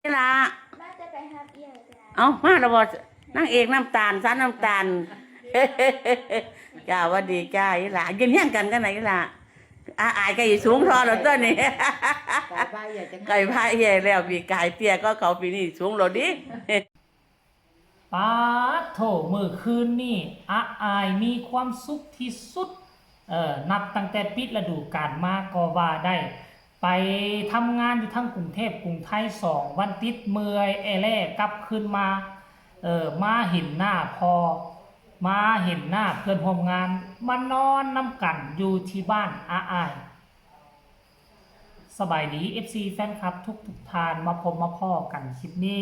นี่ละน่าจะไปฮับเอี่ยวจ้าเอามาแล้วบ่นางเอกน้ำตาลซันน้ำตาลจ้าวัสดีจ้าอีหล่ะยืนเฮี้ยงกันกันไหนอีหล่ะอายก็อีสูงทอแล้วตัวนี้ไก่พายใหญ่แล้วปีกายเตี้ยก็เขาปีนี้สูงแล้วดิป๊าดโถมื้อคืนนี่อายมีความสุขที่สุดนับตั้งแต่ปิดฤดูกาลมาก็ว่าได้ไปทำงานอยู่ทั้งกรุงเทพกรุงไทย2 วันติดเมื่อยแล่กลับคืนมามาเห็นหน้าพอมาเห็นหน้าเพื่อนร่วมงานมานอนน้ำกันอยู่ที่บ้านอายสบายดี FC แฟนคลับทุกทานมาพบมาพ่อกันคลิปนี้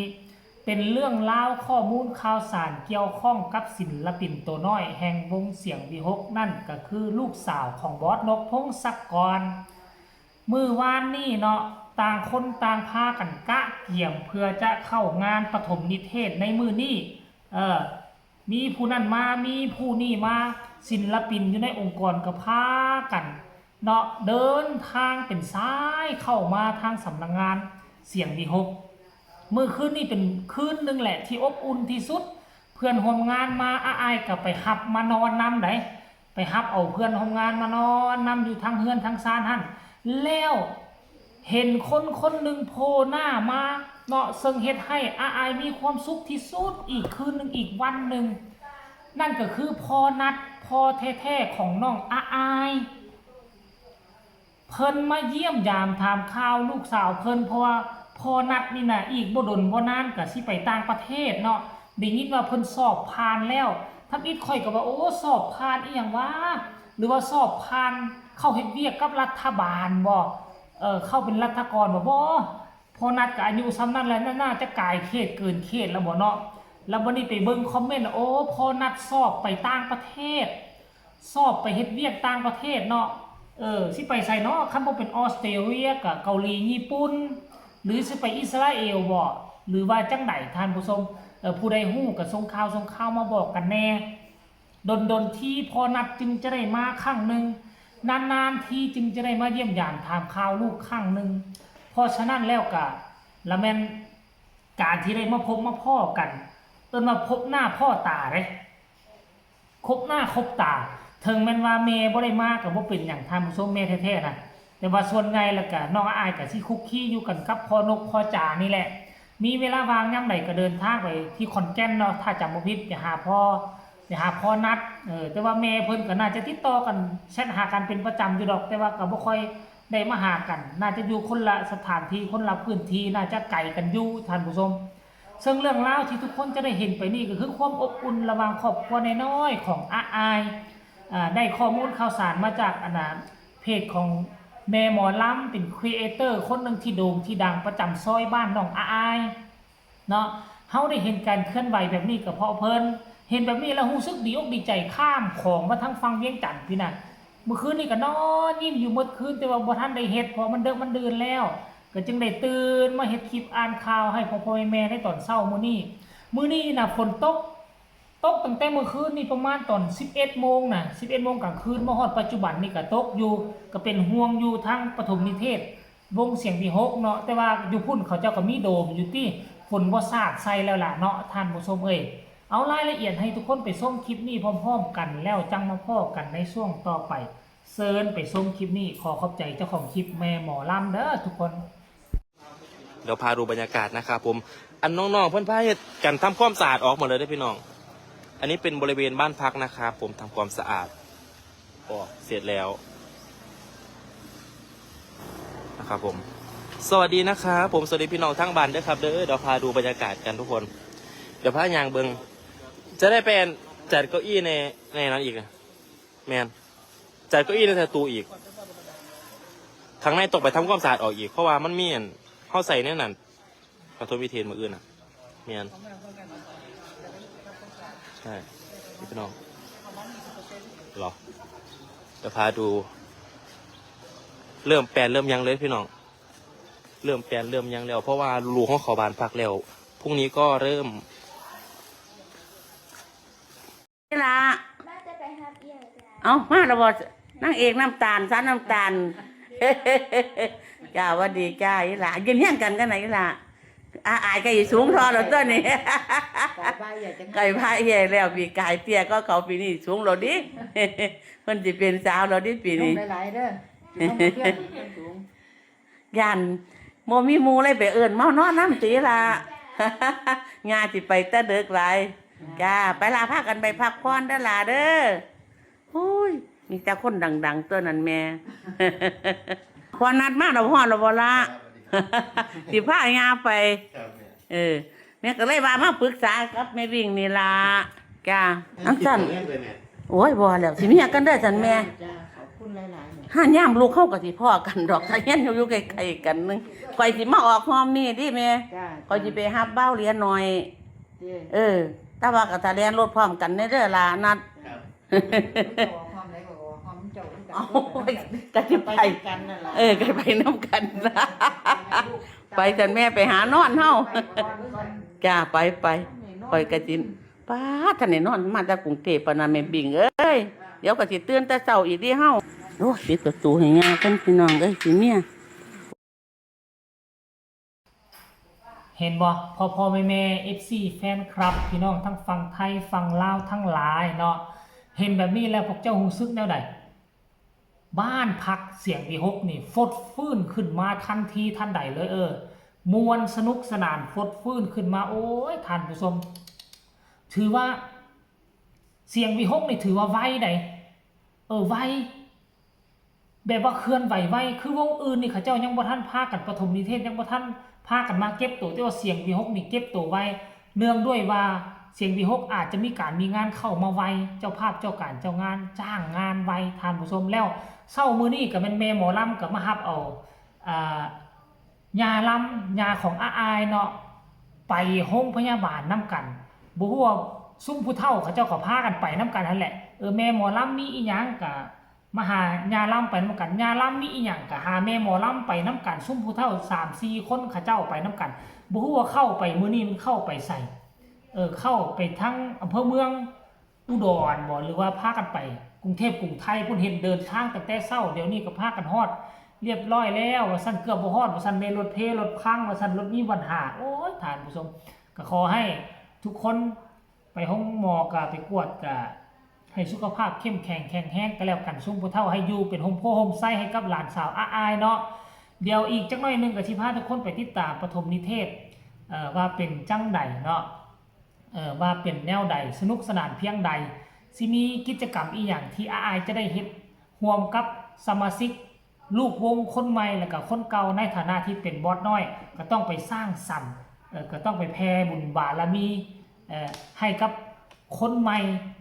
เป็นเรื่องเล่าข้อมูลข่าวสารเกี่ยวข้องกับศิลปินตัวน้อยแห่งวงเสียงวิหกนั่นก็คือลูกสาวของบอสนกพงศกรมือวานนี่เนาะต่างคนต่างพากันกะเกี่ยมเพื่อจะเข้างานปฐมนิเทศในมือนี้มีผู้นั้นมามีผู้นี่มาศิลปินอยู่ในองค์กรก็พากันเนาะเดินทางเป็นซ้ายเข้ามาทางสำนักงานเสียงวิหกมื้อคืนนี้เป็นคืนนึงแหละที่อบอุ่นที่สุดเพื่อนร่วมงานมาอายก็ไปหับมานอนนำได้ไปหับเอาเพื่อนร่วมงานมานอนนำอยู่ทางเฮือนทางซานหั่นแล้วเห็นคนหนึ่งโผล่หน้ามาเนาะซึ่งเฮ็ดให้อายมีความสุขที่สุดอีกคืนนึงอีกวันนึงนั่นก็คือพ่อนัดพ่อแท้ๆของน้องอายเพิ่นมาเยี่ยมยามถามข่าวลูกสาวเพิ่นเพราะว่าพอนัดนี่นะอีกบ่ดนบ่นานก็สิไปต่างประเทศเนาะได้ยินว่าเพิ่นสอบผ่านแล้วทำอิดค่อยก็ว่าโอ้สอบผ่านอีหยังวะหรือว่าสอบผ่านเข้าเฮ็ดเวียกกับรัฐบาลบ่เข้าเป็นรัฐกรบ่พอนัดก็อายุซ้ำนั้นแล้วน่าจะกลายเขตเกินเขตแล้วบ่เนาะแล้ววันนี้ไปเบิ่งคอมเมนต์โอ้พอนัดสอบไปต่างประเทศสอบไปเฮ็ดเวียกต่างประเทศเนาะสิไปไสเนาะคันบ่เป็นออสเตรเลียกับเกาหลีญี่ปุ่นหรือสิไปอิสราเอลบ่หรือว่าจังไดท่านผู้ชมผู้ใดฮู้ก็ส่งข่าวมาบอกกันแน่ดนที่พอนัดจึงจะได้มาครั้งนึงนานๆทีจึงจะได้มาเยี่ยมยามถามข่าวลูกครั้งนึงเพราะฉะนั้นแล้วก็ละแม่นการที่ได้มาพบมาพ้อกันมาพบหน้าพ่อตาเด้คบหน้าคบตาถึงแม้นว่าแม่บ่ได้มาก็บ่เป็นหยังท่านผู้ชมแม่แท้ๆนะแต่ว่าส่วนใหญ่แล้วก็น้องอายก็สิคุกคีอยู่กันกับพ่อนกพ่อจ๋านี่แหละมีเวลาว่างยามใดก็เดินทางไปที่ขอนแก่นเนาะถ้าจำบ่ผิดไปหาพ่อนัดแต่ว่าแม่เพิ่นก็น่าจะติดต่อกันแชทหากันเป็นประจำอยู่ดอกแต่ว่าก็บ่ค่อยได้มาหากันน่าจะอยู่คนละสถานที่คนละพื้นที่น่าจะไกลกันอยู่ท่านผู้ชมซึ่งเรื่องราวที่ทุกคนจะได้เห็นไปนี่ก็คือความอบอุ่นระหว่างครอบครัวน้อยๆของอายได้ข้อมูลข่าวสารมาจากเพจของแม่หมอลำเป็นครีเอเตอร์คนหนึ่งที่โด่งที่ดังประจำซอยบ้านน้องอายเนาะเฮาได้เห็นการเคลื่อนไหวแบบนี้ก็เพราะเพิ่นเห็นแบบนี้แล้วรู้สึกดีอกดีใจข้ามของมาทั้งฟังเวียงจันทน์พี่น่ะเมื่อคืนนี้ก็นอนยิ้มอยู่เมื่อคืนแต่ว่าบ่ทันได้เฮ็ดเพราะมันดึกมันดื่นแล้วก็จึงได้ตื่นมาเฮ็ดคลิปอ่านข่าวให้พ่อแม่ได้ตอนเช้ามื้อนี้น่ะฝนตกตั้งแต่เมื่อคืนนี่ประมาณตอน 11 โมงน่ะ 11 โมงกลางคืนมาฮอดปัจจุบันนี่ก็ตกอยู่ก็เป็นห่วงอยู่ทั้งปฐมนิเทศวงเสียงวิหกเนาะแต่ว่าอยู่พุ่นเขาเจ้าก็มีโดมอยู่ที่ฝนบ่สาดใส่แล้วล่ะเนาะท่านผู้ชมเอารายละเอียดให้ทุกคนไปชมคลิปนี้พร้อมๆกันแล้วจังมาพ้อกันในช่วงต่อไปเชิญไปชมคลิปนี้ขอขอบใจเจ้าของคลิปแม่หมอลำเด้อทุกคนเดี๋ยวพาดูบรรยากาศนะครับผมอันน้องๆเพื่อนพาเฮ็ดกันทำความสะอาดออกหมดเลยได้พี่น้องอันนี้เป็นบริเวณบ้านพักนะครับผมทำความสะอาดเสร็จแล้วนะครับผมสวัสดีนะครับผมสวัสดีพี่น้องทั้งบ้านด้วยครับเด้อเดี๋ยวพาดูบรรยากาศกันทุกคนเดี๋ยวพายางเบิงจะได้เป็นจัดเก้าอี้ในนั้นอีกแมนจัดเก้าอี้ในประตูอีกข้างในตกไปทำความสะอาดออกอีกเพราะว่ามันมีเข้าใส่เนี่ยนั่นกระทบวิเทนมืออื่นแมนใช่พี่น้องหรอจะพาดูเริ่มแปลนเริ่มยังเลยพี่น้องเริ่มแปลนเริ่มยังแล้วเพราะว่าลูกของเขาบานพักแล้วพรุ่งนี้ก็เริ่มนี่ละน่าจะไปฮับเอี่ยวจ้าเอามาแล้วบ่นางเอกน้ำตาลซันน้ำตาลจ้าวัสดีจ้าอีหล่ะยืนเฮี้ยงกันกันไหนอีหล่ะ อายก็อีสูงทอเราตัวนี้ กายบ้าอย่าจะ ไก่พายใหญ่แล้วปีกายเตี้ยก็เขาปีนี้สูงเราดิ เพิ่นสิเป็นสาวเราดิปีนี้ หลายๆเด้อต้องมาเพื่อนสูง ย่านโมมีหมูเลยไปเอิ้นเมานอนน้ำตีละ งาสิไปแตะเด็กหลายจ้าไปลาพากันไปพักผ่อนเด้อล่ะเด้อโอ้ยมีแต่คนดังๆตัวนั้นแม่ พอนัดมาเราพ่อเราบ่ละ สิพางาไป แม่ก็เลยว่ามาปรึกษากับแม่วิ่งนี่ล่ะจ้าอันสั่นโอ้ยบ่แล้วสิมีหยังกันเด้อจันแม่ จ้าขอบคุณหลายๆเนี่ย ห้าย่ามลูกเข้ากับสิพ่อกันดอกถ้าเฮียนอยู่ใกล้ๆกันนึงข่อยสิมาออกห้อมนี่ดิแม่ จ้า ข่อยสิไปรับเบ้าเรียนหน่อย เจ้ เออแต่ว่าก็ถ้าเรียนรถพร้อมกันเด้อล่ะนัด ความไหนก็ความเจ้า โอ้ยก็สิไป กันนั่นแหละ ก็ไปนํกันนะ ไปจันแม่ไปหานอนเฮาจ้าไปข่อยก็สิป้าท่านได้นอนมาจากกรุงเทพปะนะแม่บิ่งเอ้ยเดี๋ยวก็สิตื่นแต่เช้าอีกดิเฮาโอ้ยปิดประตูให้ย่าเพิ่นพี่น้องเอ้ยสิเมีย เห็นบ่พ่อแม่ FC แฟนคลับพี่น้องทั้งฝั่งไทยฝั่งลาวทั้งหลายเนาะเห็นแบบนี้แล้วพวกเจ้ารู้สึกแนวใดบ้านพักเสียงวิหกนี่ฟดฟื้นขึ้นมาทันทีทันใดเลยมวลสนุกสนานฟดฟื้นขึ้นมาโอ้ยท่านผู้ชมถือว่าเสียงวิหกนี่ถือว่าไวใดไวแบบว่าเคลื่อนไหวไวคือวงอื่นนี่เขาเจ้ายังบ่ทันพากันปฐมนิเทศยังบ่ทันพากันมาเก็บตัวแต่ว่าเสียงวิหกนี่เก็บตัวไว้เนื่องด้วยว่าเสียงวิหกอาจจะมีงานเข้ามาไวเจ้าภาพเจ้าการเจ้างานจ้างงานไวท่านผู้ชมแล้วเช้ามื้อนี้ก็เป็นแม่หมอลำกับมาฮับเอายาลำยาของอาอายเนาะไปโรงพยาบาลนํกันบ่ฮู้ว่าซุ่มผู้เฒ่าเขาเจ้าก็พากันไปนํกันนั่นแหละแม่หมอลำมีอีหยังก็มาหายาล่ำไปน้ำกันยาล่ำมีอีหยังก็หาแม่หมอล่ำไปน้ำกันซุ่มผู้เฒ่า 3-4 คนเขาเจ้าไปน้ำกันบ่ฮู้ว่าเข้าไปมื้อนี้มันเข้าไปใส่เข้าไปทั้งอำเภอเมืองอุดรบ่หรือว่าพากันไปกรุงเทพกรุงไทยพุ่นเห็นเดินทางตั้งแต่เช้าเดี๋ยวนี้ก็พากันฮอดเรียบร้อยแล้วว่าซั่นเกือบบ่ฮอดว่าซั่นในรถรถพังว่าซั่นรถมีปัญหาโอ้ยท่านผู้ชมก็ขอให้ทุกคนไปห้องหมอก็ไปกวดก็ให้สุขภาพเข้มแข็งแข็งแรงก็แล้วกันซุ่มผู้เฒ่าให้อยู่เป็นโฮมโพโฮมไส้ให้กับหลานสาวอายเนาะเดี๋ยวอีกจักหน่อยนึงก็สิพาทุกคนไปติดตามปฐมนิเทศว่าเป็นจังใดเนาะว่าเป็นแนวใดสนุกสนานเพียงใดสิมีกิจกรรมอีหยังที่อายจะได้เฮ็ดร่วมกับสมาชิกลูกวงคนใหม่แล้วก็คนเก่าในฐานะที่เป็นบอสน้อยก็ต้องไปสร้างสรรค์ก็ต้องไปแผ่บุญบารมีให้กับคนใหม่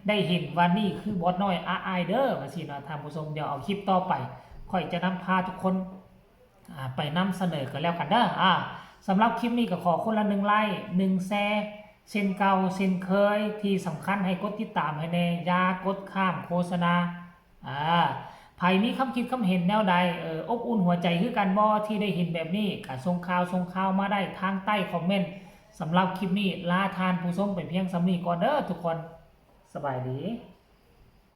ได้เห็นว่านี่คือบอสน้อยอายเด้อว่าสิเนาะท่านผู้ชมเดี๋ยวเอาคลิปต่อไปค่อยจะนำพาทุกคนไปนำเสนอกันแล้วกันเด้อสำหรับคลิปนี้ก็ขอคนละ1ไลค์1แชร์เช่นเก่าเช่นเคยที่สำคัญให้กดติดตามให้แน่อย่ากดข้ามโฆษณาไผมีคำคิดคำเห็นแนวใดอบอุ่นหัวใจคือกันบ่ที่ได้เห็นแบบนี้ก็ส่งข่าวมาได้ทางใต้คอมเมนต์สำหรับคลิปนี้ลาทานผู้ชมไปเพียงสำนี้ก่อนเด้อทุกคนสบายดี